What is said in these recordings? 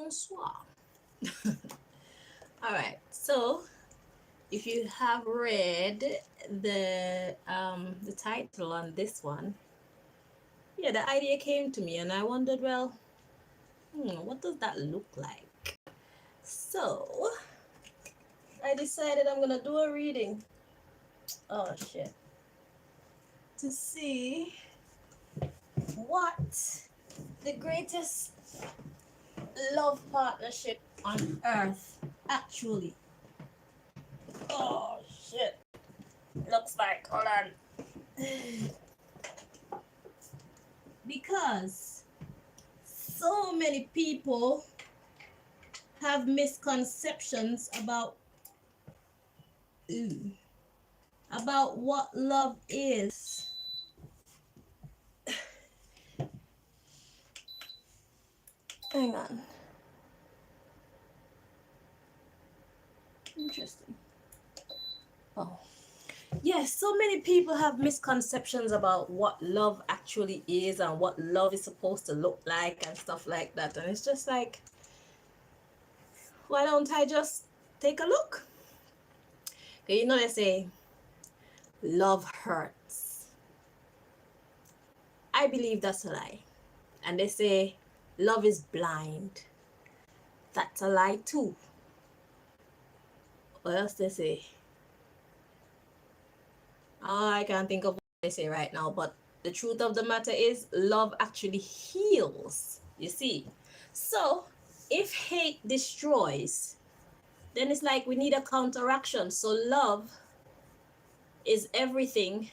Bonsoir. All right. So, if you have read the title on this one, yeah, the idea came to me, and I wondered, well, what does that look like? So, I decided I'm gonna do a reading. Oh shit! To see what the greatest love partnership on earth actually. Oh shit! Looks like, hold on. Because so many people have misconceptions about what love is. Hang on. Interesting. Oh. Yes, so many people have misconceptions about what love actually is and what love is supposed to look like and stuff like that. And it's just like, why don't I just take a look? Okay, you know they say love hurts. I believe that's a lie. And they say love is blind. That's a lie too. What else they say? Oh, I can't think of what they say right now, but the truth of the matter is love actually heals, you see. So if hate destroys, then it's like we need a counteraction. So love is everything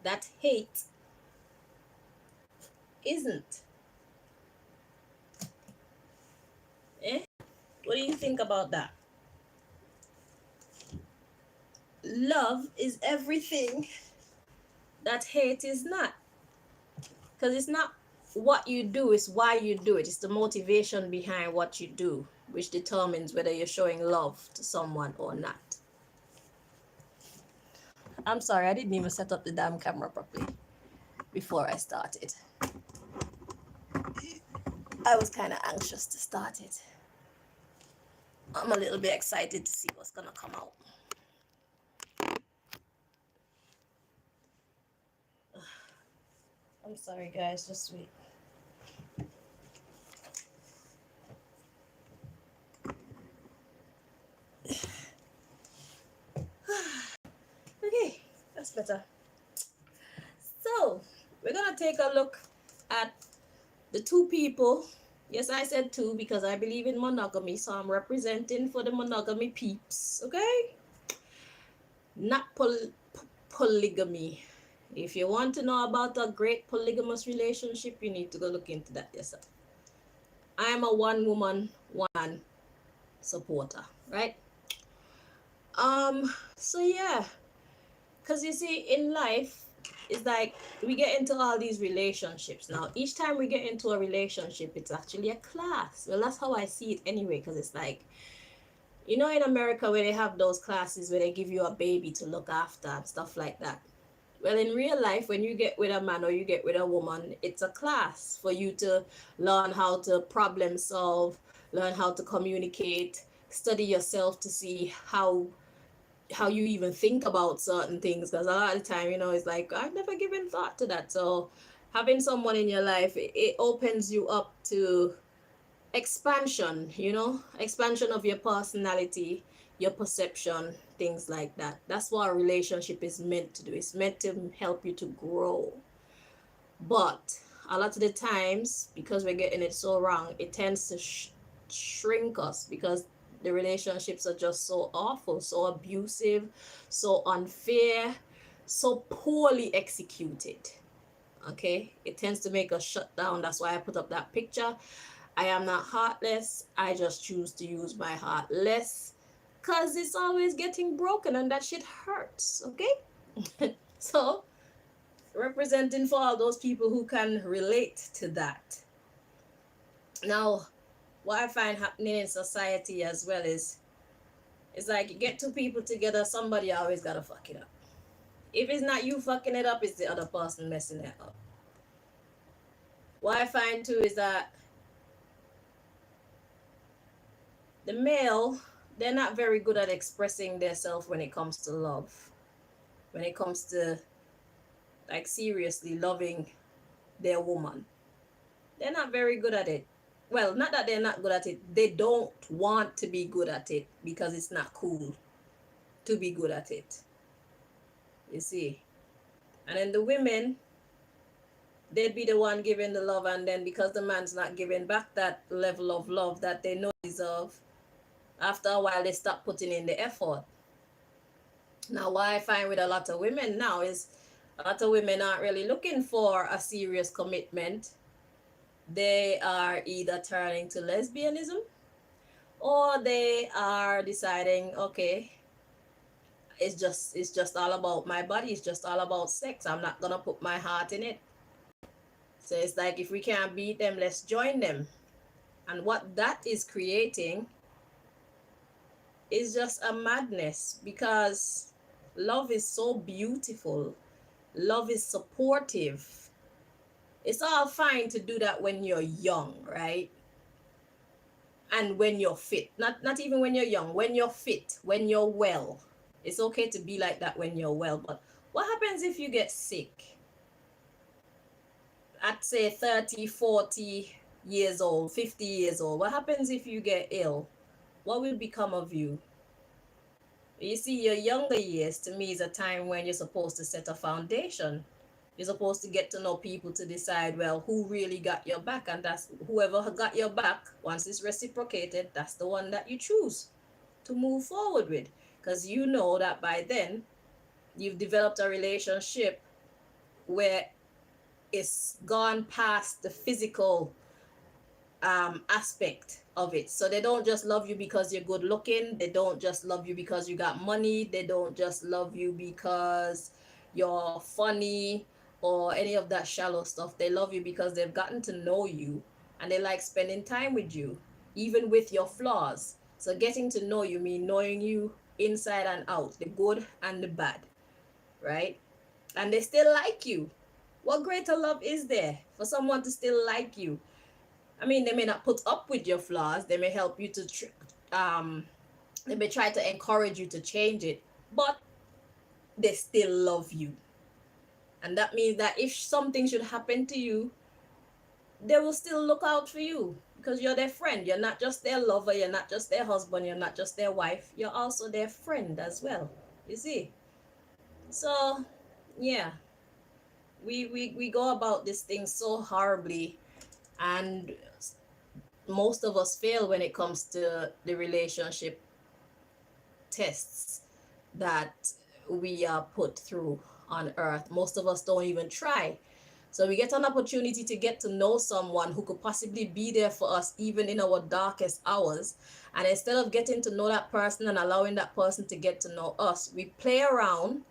that hate isn't. Eh? What do you think about that? Love is everything that hate is not. Because it's not what you do, it's why you do it. It's the motivation behind what you do, which determines whether you're showing love to someone or not. I'm sorry, I didn't even set up the damn camera properly before I started. I was kind of anxious to start it. I'm a little bit excited to see what's gonna come out. I'm sorry guys, just wait. Okay, that's better. So we're gonna take a look at the two people. Yes, I said two because I believe in monogamy, so I'm representing for the monogamy peeps, okay? Not polygamy. If you want to know about a great polygamous relationship, you need to go look into that yourself. I'm a one woman, one supporter, right? So yeah, because you see, in life, it's like we get into all these relationships. Now, each time we get into a relationship, it's actually a class. Well, that's how I see it anyway, because it's like, you know, in America where they have those classes where they give you a baby to look after and stuff like that. Well, in real life, when you get with a man or you get with a woman, it's a class for you to learn how to problem solve, learn how to communicate, study yourself to see how you even think about certain things, because a lot of the time, you know, it's like I've never given thought to that. So having someone in your life, it opens you up to expansion, you know, expansion of your personality, your perception, things like that. That's what a relationship is meant to do. It's meant to help you to grow. But a lot of the times, because we're getting it so wrong, it tends to shrink us, because the relationships are just so awful, so abusive, so unfair, so poorly executed. Okay, it tends to make us shut down. That's why I put up that picture. I am not heartless. I just choose to use my heart less, because it's always getting broken and that shit hurts. Okay. So representing for all those people who can relate to that. Now, what I find happening in society as well is, it's like you get two people together, somebody always gotta fuck it up. If it's not you fucking it up, it's the other person messing it up. What I find too is that The male, they're not very good at expressing themselves when it comes to love. When it comes to like seriously loving their woman. They're not very good at it. Well, not that they're not good at it. They don't want to be good at it because it's not cool to be good at it. You see? And then the women, they'd be the one giving the love, and then because the man's not giving back that level of love that they know they deserve, after a while they stop putting in the effort. Now, what I find with a lot of women now is a lot of women aren't really looking for a serious commitment. They are either turning to lesbianism, or they are deciding, okay, it's just all about my body, it's just all about sex. I'm not gonna put my heart in it. So it's like, if we can't beat them, let's join them. And what that is creating is just a madness, because love is so beautiful. Love is supportive. It's all fine to do that when you're young, right? And when you're fit. Not even when you're young, when you're fit, when you're well. It's okay to be like that when you're well. But what happens if you get sick at say 30, 40 years old, 50 years old? What happens if you get ill? What will become of you? You see, your younger years to me is a time when you're supposed to set a foundation. You're supposed to get to know people to decide, well, who really got your back, and that's whoever got your back. Once it's reciprocated, that's the one that you choose to move forward with, because you know that by then you've developed a relationship where it's gone past the physical aspect of it. So they don't just love you because you're good looking. They don't just love you because you got money. They don't just love you because you're funny or any of that shallow stuff. They love you because they've gotten to know you, and they like spending time with you, even with your flaws. So getting to know you mean knowing you inside and out, the good and the bad, right? And they still like you. What greater love is there for someone to still like you? I mean, they may not put up with your flaws. They may help you to, they may try to encourage you to change it, but they still love you. And that means that if something should happen to you, they will still look out for you, because you're their friend. You're not just their lover. You're not just their husband. You're not just their wife. You're also their friend as well. You see? So, yeah, we go about this thing so horribly, and most of us fail when it comes to the relationship tests that we are put through on earth. Most of us don't even try. So we get an opportunity to get to know someone who could possibly be there for us even in our darkest hours. And instead of getting to know that person and allowing that person to get to know us, we play around,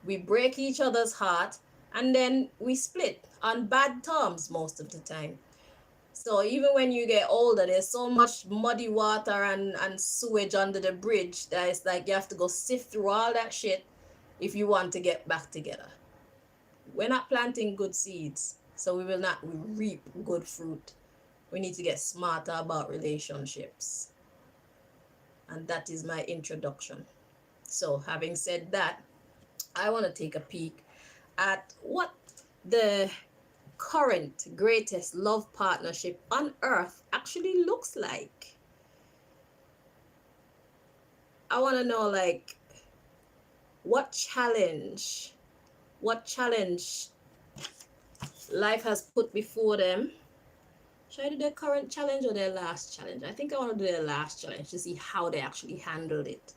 we break each other's heart, and then we split on bad terms most of the time. So even when you get older, there's so much muddy water and sewage under the bridge that it's like you have to go sift through all that shit if you want to get back together. We're not planting good seeds, so we will not reap good fruit. We need to get smarter about relationships. And that is my introduction. So having said that, I want to take a peek at what the current greatest love partnership on earth actually looks like. I want to know, like, what challenge life has put before them. Should I do their current challenge or their last challenge? I think I want to do their last challenge to see how they actually handled it.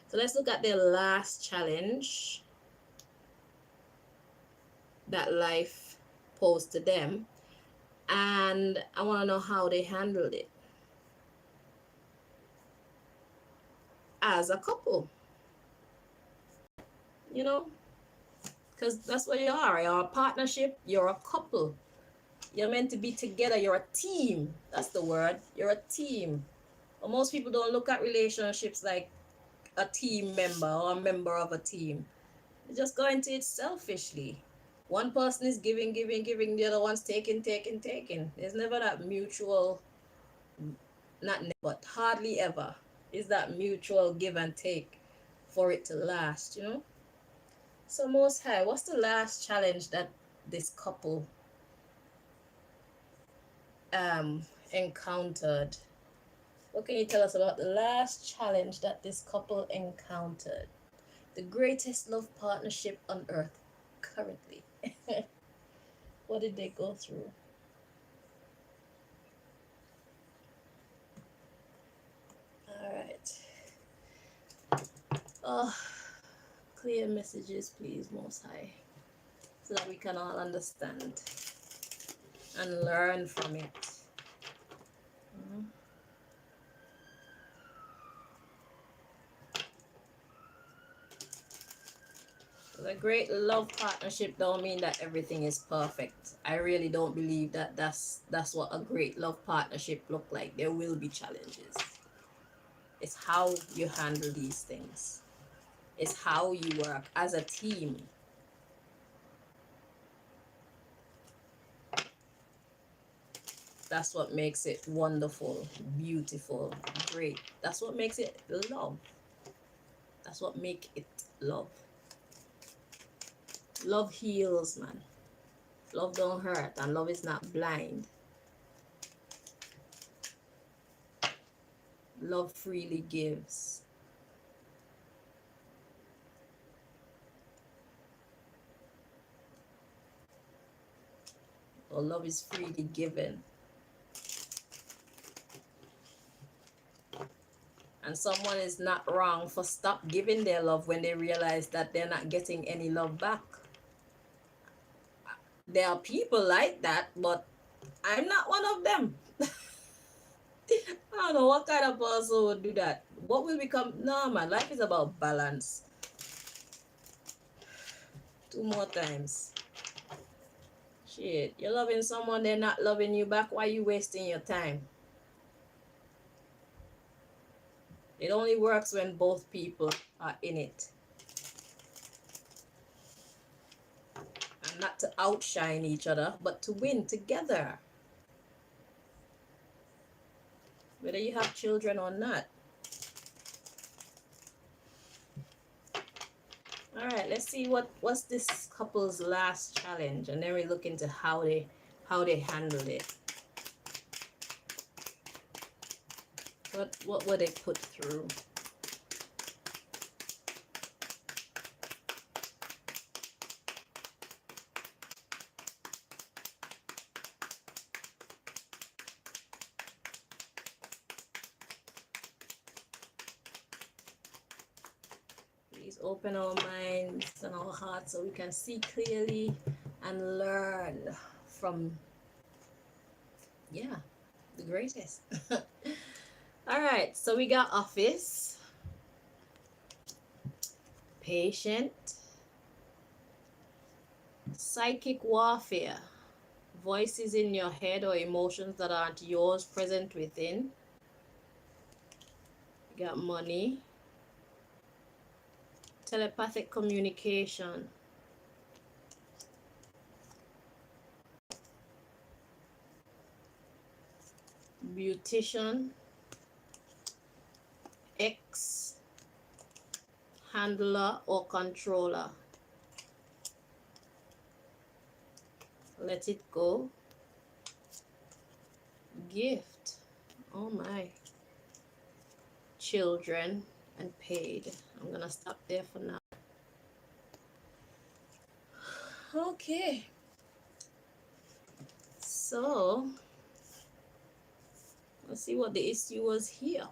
So let's look at their last challenge that life posed to them, and I want to know how they handled it as a couple, you know, because that's what you are. You're a partnership, you're a couple. You're meant to be together. You're a team. That's the word. You're a team. But most people don't look at relationships like a team member or a member of a team. They just go into it selfishly. One person is giving, giving, giving. The other one's taking, taking, taking. There's never that mutual not never, but hardly ever is that mutual give and take for it to last, you know. So Most High, what's the last challenge that this couple encountered? What can you tell us about the last challenge that this couple encountered? The greatest love partnership on earth currently. What did they go through? All right. Oh, clear messages, please, Most High, so that we can all understand and learn from it. A great love partnership don't mean that everything is perfect. I really don't believe that that's what a great love partnership look like. There will be challenges. It's how you handle these things. It's how you work as a team. That's what makes it wonderful, beautiful, great. That's what makes it love. That's what makes it love. Love heals, man. Love don't hurt, and love is not blind. Love freely gives. Or love is freely given. And someone is not wrong for stop giving their love when they realize that they're not getting any love back. There are people like that, but I'm not one of them. I don't know what kind of person would do that. What will become? No, man, life is about balance. 2 more times. Shit, you're loving someone, they're not loving you back. Why are you wasting your time? It only works when both people are in it. And not to outshine each other, but to win together. Whether you have children or not. All right, let's see what's this couple's last challenge, and then we look into how they handled it. What were they put through? Please open our minds and our hearts so we can see clearly and learn from, yeah, the greatest. All right, so we got office, patient, psychic warfare, voices in your head or emotions that aren't yours present within. We got money, telepathic communication, beautician, X, handler or controller. Let it go. Gift. Oh my. Children and paid. I'm gonna stop there for now. Okay. So let's see what the issue was here.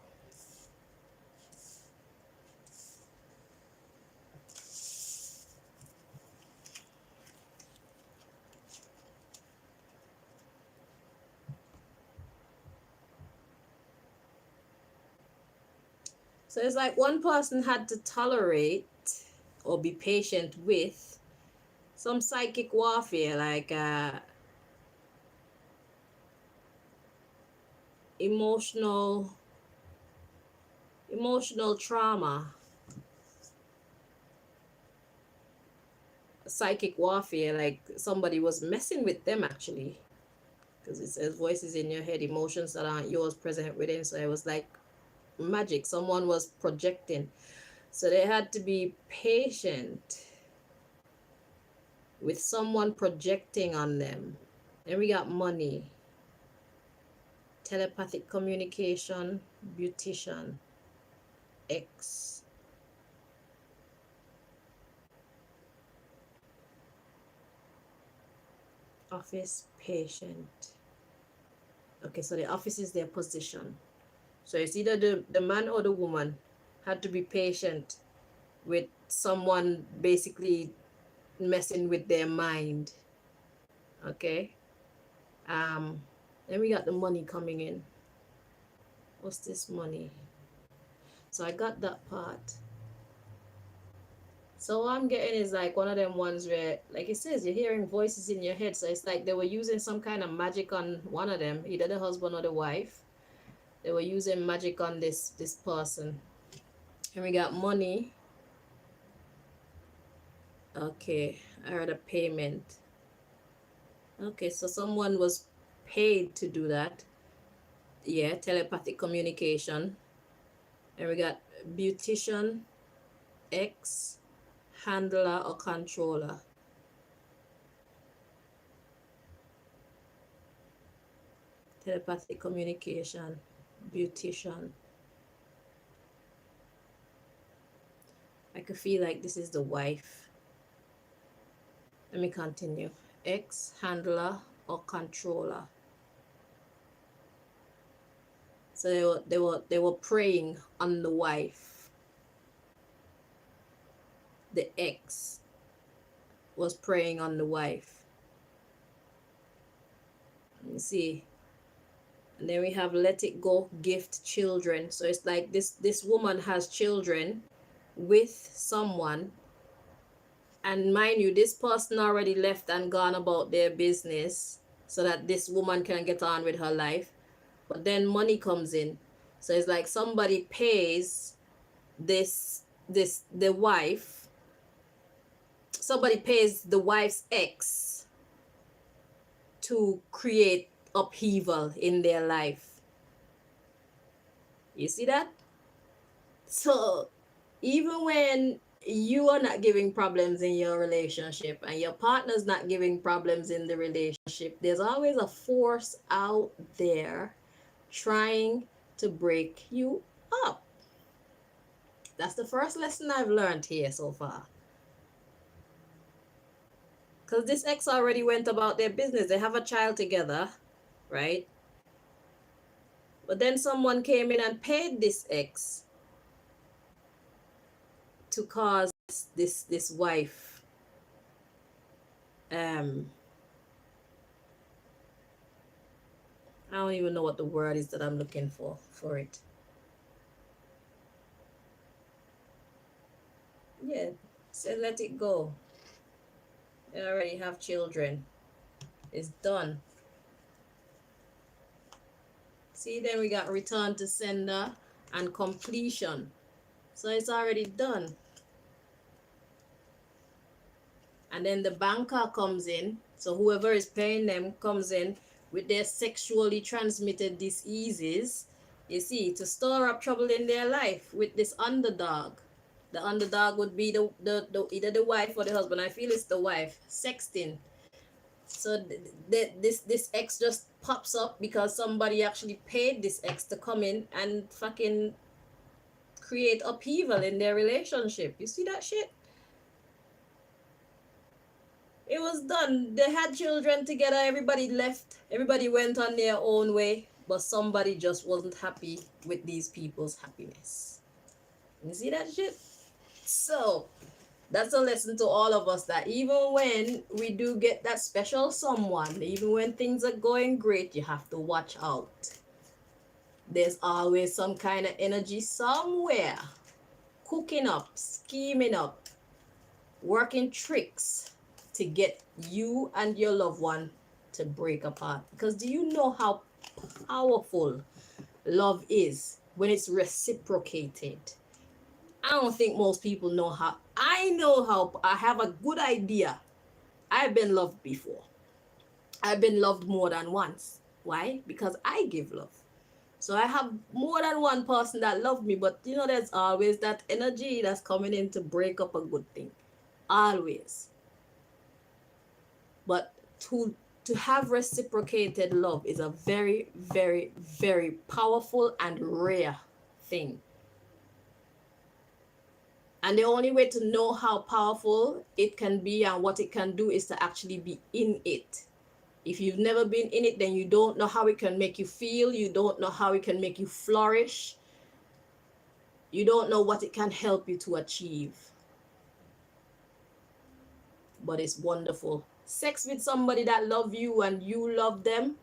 So it's like one person had to tolerate or be patient with some psychic warfare, like emotional trauma, psychic warfare, like somebody was messing with them actually. because it says voices in your head, emotions that aren't yours present within. So it was like magic. Someone was projecting. So they had to be patient with someone projecting on them. Then we got money, telepathic communication, beautician, X. Office, patient. Okay, so the office is their position. So it's either the man or the woman had to be patient with someone basically messing with their mind. Okay. Then we got the money coming in. What's this money? So I got that part. So what I'm getting is like one of them ones where, like it says, you're hearing voices in your head. So it's like they were using some kind of magic on one of them, either the husband or the wife. They were using magic on this person. And we got money. Okay, I heard a payment. Okay, so someone was paid to do that. Yeah, telepathic communication. And we got beautician, X, handler or controller. Telepathic communication, beautician. I could feel like this is the wife. Let me continue. X, handler or controller. So they were preying on the wife. The X was preying on the wife. Let me see. And then we have let it go, gift children. So it's like this woman has children with someone, and mind you, this person already left and gone about their business so that this woman can get on with her life. But then money comes in. So it's like somebody pays the wife, somebody pays the wife's ex to create upheaval in their life. You see that? So even when you are not giving problems in your relationship and your partner's not giving problems in the relationship, there's always a force out there trying to break you up. That's the first lesson I've learned here so far. Because this ex already went about their business. They have a child together, right? But then someone came in and paid this ex to cause this wife I don't even know what the word is that I'm looking for it. Yeah, so let it go. They already have children. It's done. See, then we got return to sender and completion. So it's already done. And then the banker comes in. So whoever is paying them comes in with their sexually transmitted diseases, you see, to store up trouble in their life with this underdog. The underdog would be the either the wife or the husband. I feel it's the wife. Sexting. So this ex just pops up because somebody actually paid this ex to come in and fucking create upheaval in their relationship. You see that shit? It was done. They had children together. Everybody left. Everybody went on their own way. But somebody just wasn't happy with these people's happiness. You see that shit? So, that's a lesson to all of us that even when we do get that special someone, even when things are going great, you have to watch out. There's always some kind of energy somewhere cooking up, scheming up, working tricks to get you and your loved one to break apart. Because do you know how powerful love is when it's reciprocated? I don't think most people know how. I know how. I have a good idea. I've been loved before. I've been loved more than once. Why? Because I give love. So I have more than one person that love me, but you know, there's always that energy that's coming in to break up a good thing. Always. But to have reciprocated love is a very, very, very powerful and rare thing. And the only way to know how powerful it can be and what it can do is to actually be in it. If you've never been in it, then you don't know how it can make you feel. You don't know how it can make you flourish. You don't know what it can help you to achieve. But it's wonderful. Sex with somebody that love you and you love them,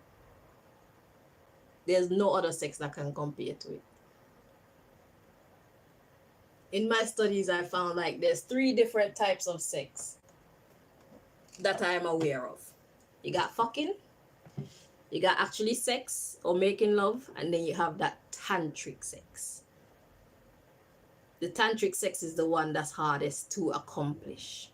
there's no other sex that can compare to it. In my studies, I found like there's 3 different types of sex that I am aware of. You got fucking, you got actually sex or making love, and then you have that tantric sex. The tantric sex is the one that's hardest to accomplish.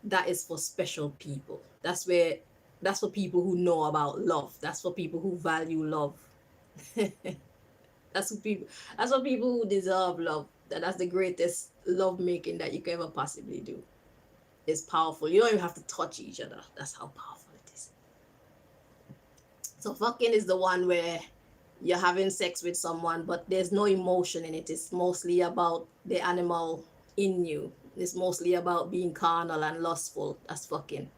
That is for special people. That's for people who know about love. That's for people who value love. That's for people who deserve love. That's the greatest love making that you can ever possibly do. It's powerful. You don't even have to touch each other. That's how powerful it is. So fucking is the one where you're having sex with someone, but there's no emotion in it. It's mostly about the animal in you. It's mostly about being carnal and lustful. That's fucking.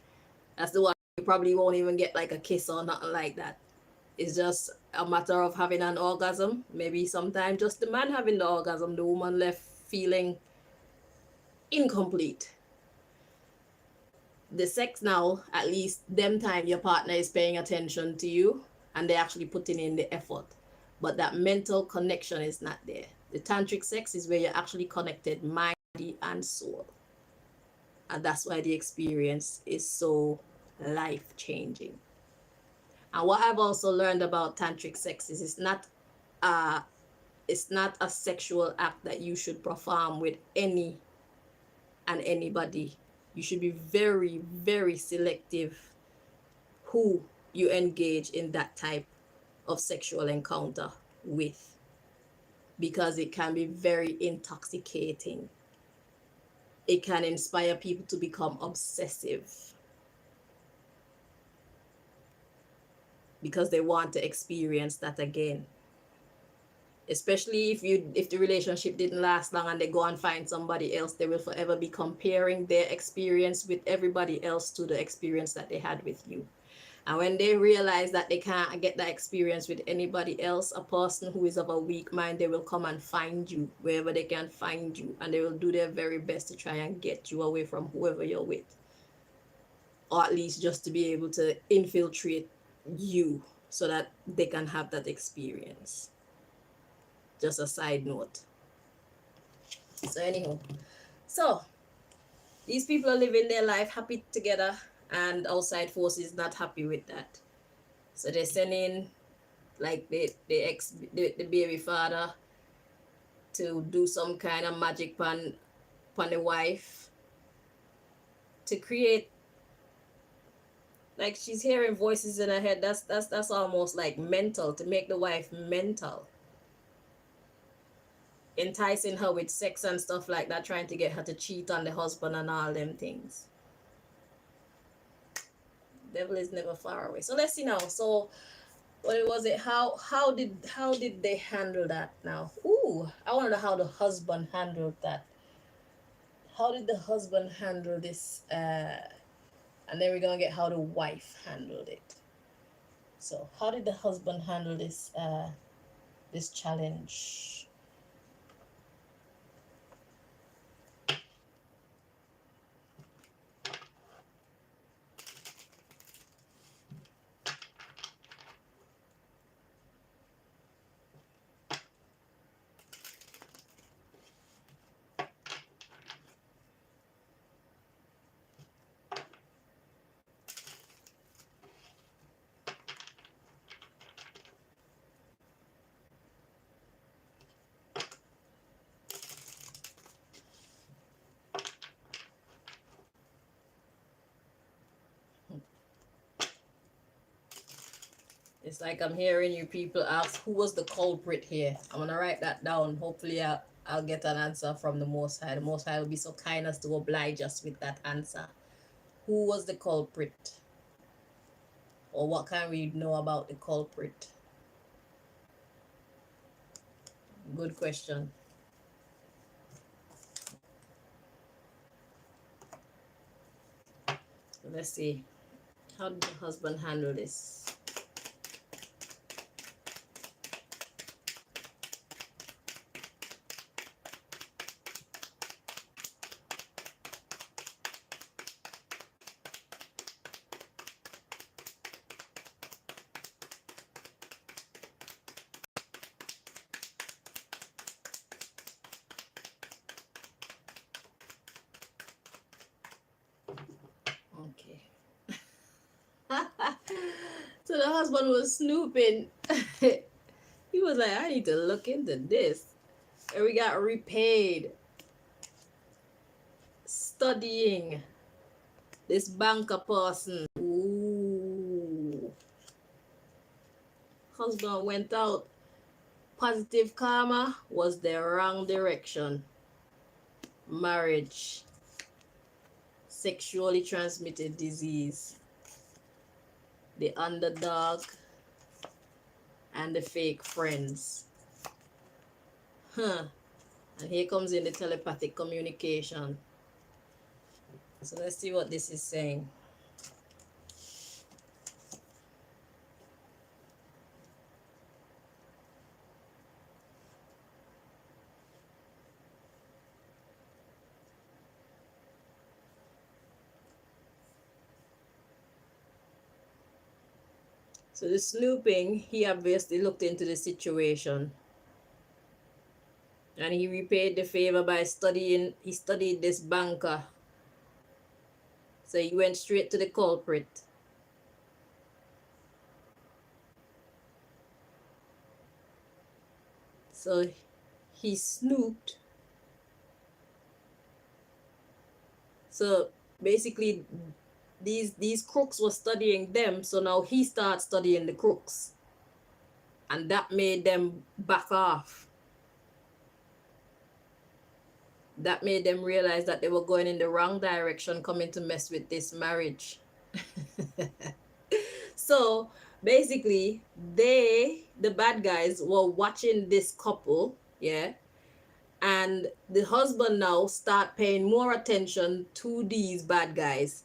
That's the one you probably won't even get like a kiss or nothing like that. It's just a matter of having an orgasm. Maybe sometimes just the man having the orgasm, the woman left feeling incomplete. The sex now, at least them time your partner is paying attention to you and they're actually putting in the effort. But that mental connection is not there. The tantric sex is where you're actually connected mind, body, and soul. And that's why the experience is so life-changing. And what I've also learned about tantric sex is it's not a sexual act that you should perform with any and anybody. You should be very, very selective who you engage in that type of sexual encounter with, because it can be very intoxicating. It can inspire people to become obsessive because they want to experience that again. Especially if the relationship didn't last long and they go and find somebody else, they will forever be comparing their experience with everybody else to the experience that they had with you. And when they realize that they can't get that experience with anybody else, a person who is of a weak mind, they will come and find you wherever they can find you, and they will do their very best to try and get you away from whoever you're with, or at least just to be able to infiltrate you so that they can have that experience. Just a side note. So anyhow, so these people are living their life happy together, and outside force is not happy with that. So they're sending like the baby father to do some kind of magic pan the wife to create, like, she's hearing voices in her head. That's almost like mental, to make the wife mental, enticing her with sex and stuff like that, trying to get her to cheat on the husband and all them things. Devil is never far away. So let's see now. So what was it? How did they handle that now? Ooh, I want to know how the husband handled that. How did the husband handle this? And then we're gonna get how the wife handled it. So how did the husband handle this this challenge? It's like I'm hearing you people ask, who was the culprit here? I'm gonna write that down. Hopefully I'll get an answer from the Most High. The Most High will be so kind as to oblige us with that answer. Who was the culprit? Or what can we know about the culprit? Good question. Let's see. How did the husband handle this? Okay. So the husband was snooping. He was like, I need to look into this. And we got repaid studying this banker person. Ooh. Husband went out. Positive karma was the wrong direction. Marriage. Sexually transmitted disease. The underdog. And the fake friends. Huh. And here comes in the telepathic communication. So let's see what this is saying. So the snooping, he obviously looked into the situation. And he repaid the favor by he studied this banker. So he went straight to the culprit. So he snooped. So basically these crooks were studying them, so now he starts studying the crooks. And that made them back off. That made them realize that they were going in the wrong direction, coming to mess with this marriage. So basically, the bad guys, were watching this couple, yeah, and the husband now start paying more attention to these bad guys,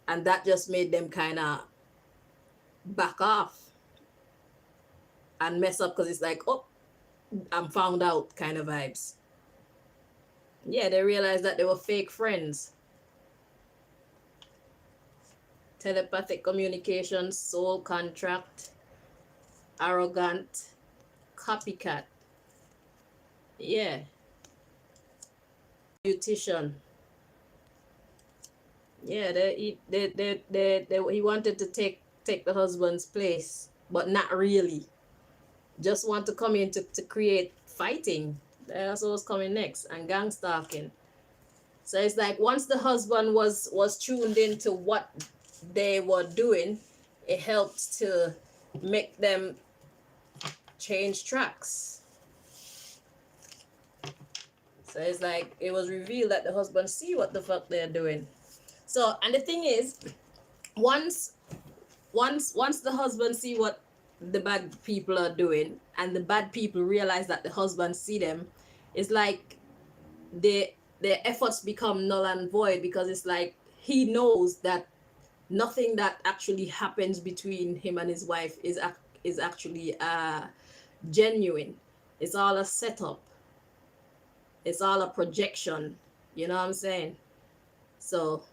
and that just made them kind of back off and mess up, because it's like, oh, I'm found out kind of vibes. Yeah, they realized that they were fake friends. Telepathic communication, soul contract, arrogant, copycat. Yeah. Beautician. Yeah, he wanted to take the husband's place, but not really. Just want to come in to create fighting. That's what was coming next, and gang stalking. So it's like once the husband was tuned into what they were doing, it helped to make them change tracks. So it's like it was revealed that the husband see what the fuck they're doing. So, and the thing is, once the husband see what the bad people are doing, and the bad people realize that the husband see them, it's like their efforts become null and void, because it's like he knows that nothing that actually happens between him and his wife is actually genuine. It's all a setup. It's all a projection. You know what I'm saying? So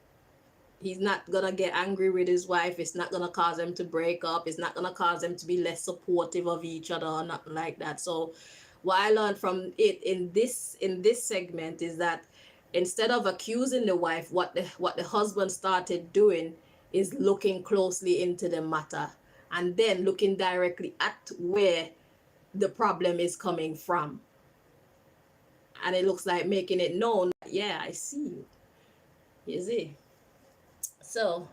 he's not gonna get angry with his wife. It's not gonna cause them to break up. It's not gonna cause them to be less supportive of each other or nothing like that. So what I learned from it in this segment is that instead of accusing the wife, what the husband started doing is looking closely into the matter, and then looking directly at where the problem is coming from. And it looks like making it known, yeah, I see you. You see? So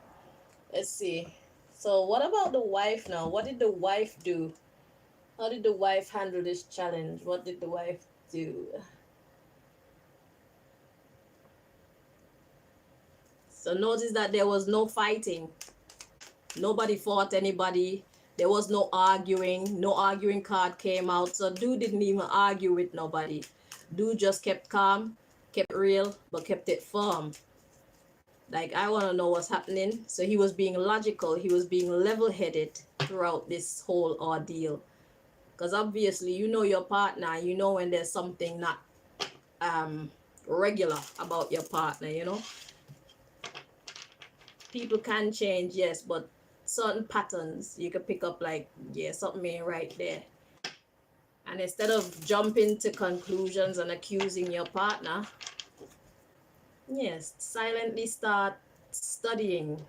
let's see. So what about the wife now? What did the wife do? How did the wife handle this challenge? What did the wife do? So notice that there was no fighting. Nobody fought anybody. There was no arguing. No arguing card came out. So dude didn't even argue with nobody. Dude just kept calm, kept real, but kept it firm. Like, I want to know what's happening. So he was being logical. He was being level-headed throughout this whole ordeal. Because obviously, you know your partner. You know when there's something not regular about your partner, you know. People can change, yes, but certain patterns you can pick up, like, yeah, something ain't right there. And instead of jumping to conclusions and accusing your partner, yes, silently start studying,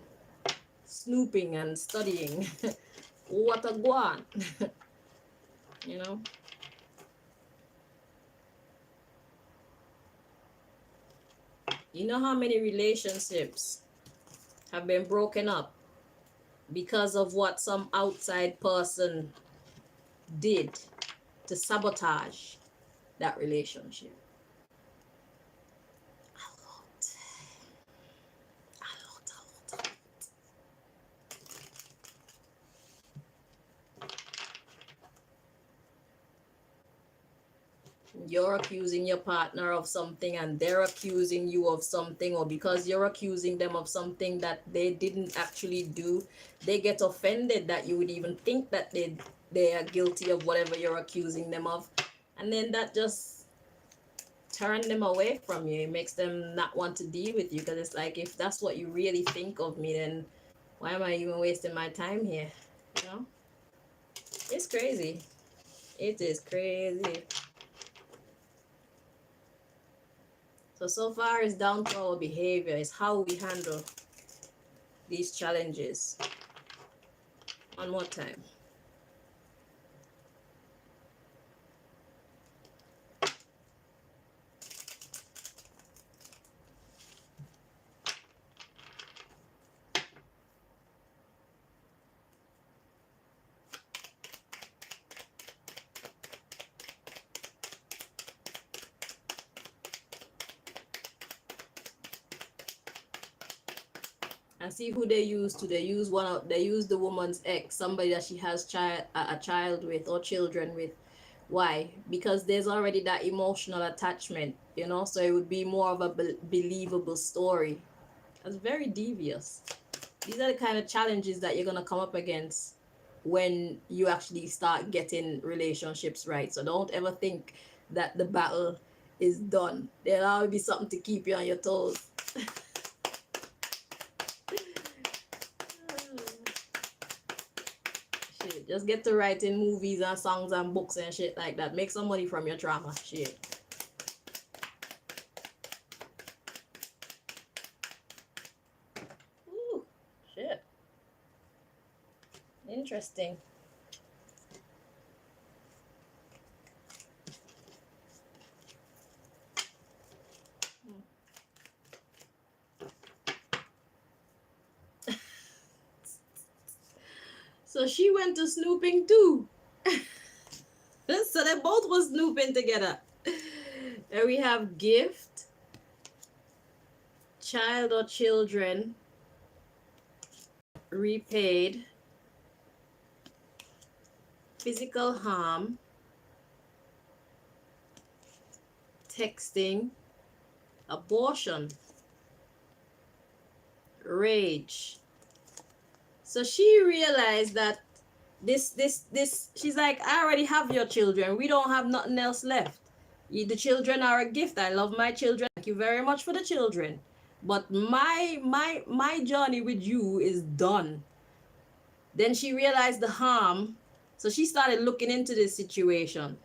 snooping and studying. What a guan. You know. You know how many relationships have been broken up because of what some outside person did to sabotage that relationship? A lot. You're accusing your partner of something and they're accusing you of something, or because you're accusing them of something that they didn't actually do, they get offended that you would even think that they are guilty of whatever you're accusing them of, and then that just turn them away from you. It makes them not want to deal with you, because it's like, if that's what you really think of me, then why am I even wasting my time here? You know, it's crazy. It is crazy. So far it's down to our behavior. It's how we handle these challenges. One more time. And see who they use to. They use the woman's ex, somebody that she has a child with or children with. Why? Because there's already that emotional attachment, you know, so it would be more of a believable story. That's very devious. These are the kind of challenges that you're gonna come up against when you actually start getting relationships right. So don't ever think that the battle is done. There'll always be something to keep you on your toes. Shit, just get to writing movies and songs and books and shit like that. Make some money from your trauma. Shit. Ooh, shit. Interesting. So she went to snooping too. So they both was snooping together. There we have gift, child or children repaid, physical harm, texting, abortion, rage. So she realized that this she's like, I already have your children. We don't have nothing else left. The children are a gift. I love my children. Thank you very much for the children. But my journey with you is done. Then she realized the harm. So she started looking into this situation,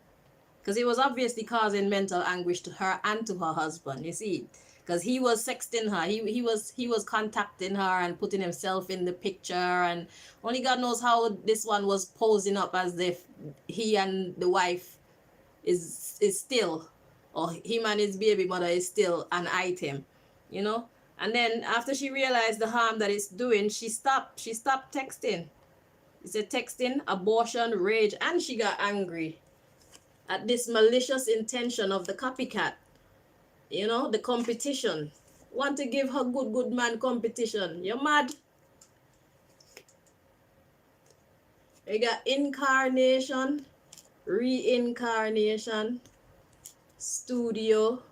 because it was obviously causing mental anguish to her and to her husband, you see, because he was sexting her, he was contacting her and putting himself in the picture, and only God knows how this one was posing up as if he and the wife is still, or him and his baby mother is still an item, you know. And then after she realized the harm that it's doing, she stopped texting. It's a texting, abortion, rage, and she got angry at this malicious intention of the copycat. You know, the competition. Want to give her good man competition. You're mad. You got incarnation, reincarnation, studio.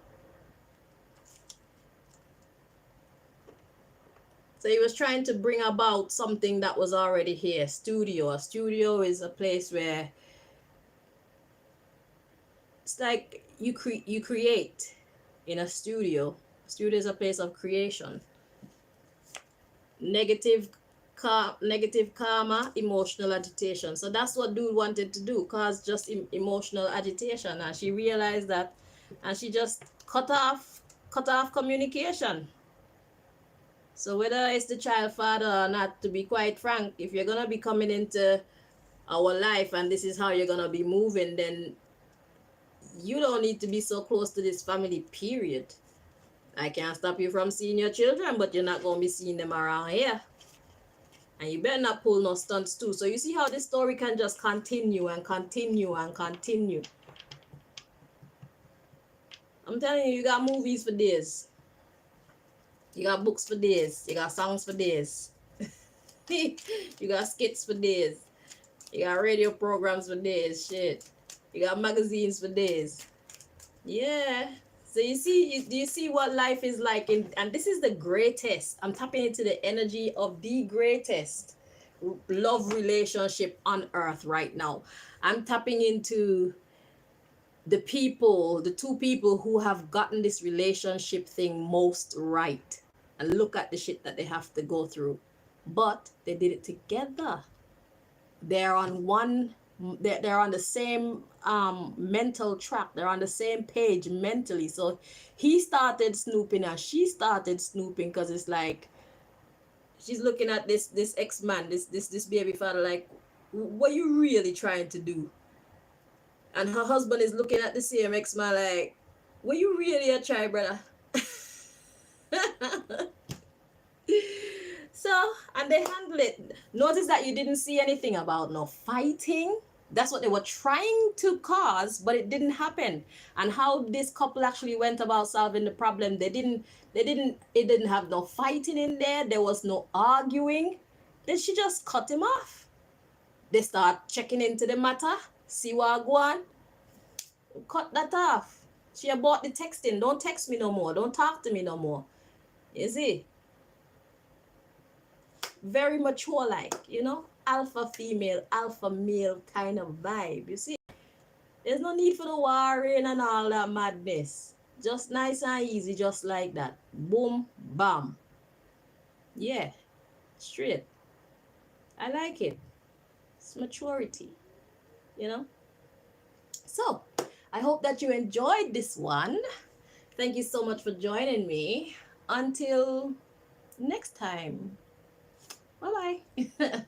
So he was trying to bring about something that was already here. Studio. A studio is a place where it's like you create in a studio. Studio is a place of creation. Negative karma, emotional agitation. So that's what dude wanted to do, cause just emotional agitation. And she realized that, and she just cut off communication. So whether it's the child father or not, to be quite frank, if you're gonna be coming into our life and this is how you're gonna be moving, then you don't need to be so close to this family, period. I can't stop you from seeing your children, but you're not gonna be seeing them around here. And you better not pull no stunts too. So you see how this story can just continue and continue and continue. I'm telling you, you got movies for days. You got books for days. You got songs for days. You got skits for days. You got radio programs for days. Shit. You got magazines for days. Yeah. So you see, do you see what life is like? And this is the greatest. I'm tapping into the energy of the greatest love relationship on earth right now. I'm tapping into the two people who have gotten this relationship thing most right. And look at the shit that they have to go through. But they did it together. They're on the same mental track. They're on the same page mentally. So he started snooping and she started snooping, because it's like she's looking at this ex-man, this baby father, like, what are you really trying to do? And her husband is looking at the same ex-man like, what you really a try, brother? So, and they handle it. Notice that you didn't see anything about no fighting. That's what they were trying to cause, but it didn't happen. And how this couple actually went about solving the problem, it didn't have no fighting in there. There was no arguing. Then she just cut him off. They start checking into the matter, see what go on. Cut that off. She bought the texting. Don't text me no more. Don't talk to me no more. You see? Very mature, like, you know, alpha female, alpha male kind of vibe. You see, there's no need for the warring and all that madness. Just nice and easy, just like that. Boom, bam. Yeah, straight. I like it. It's maturity, you know. So I hope that you enjoyed this one. Thank you so much for joining me. Until next time. Bye-bye.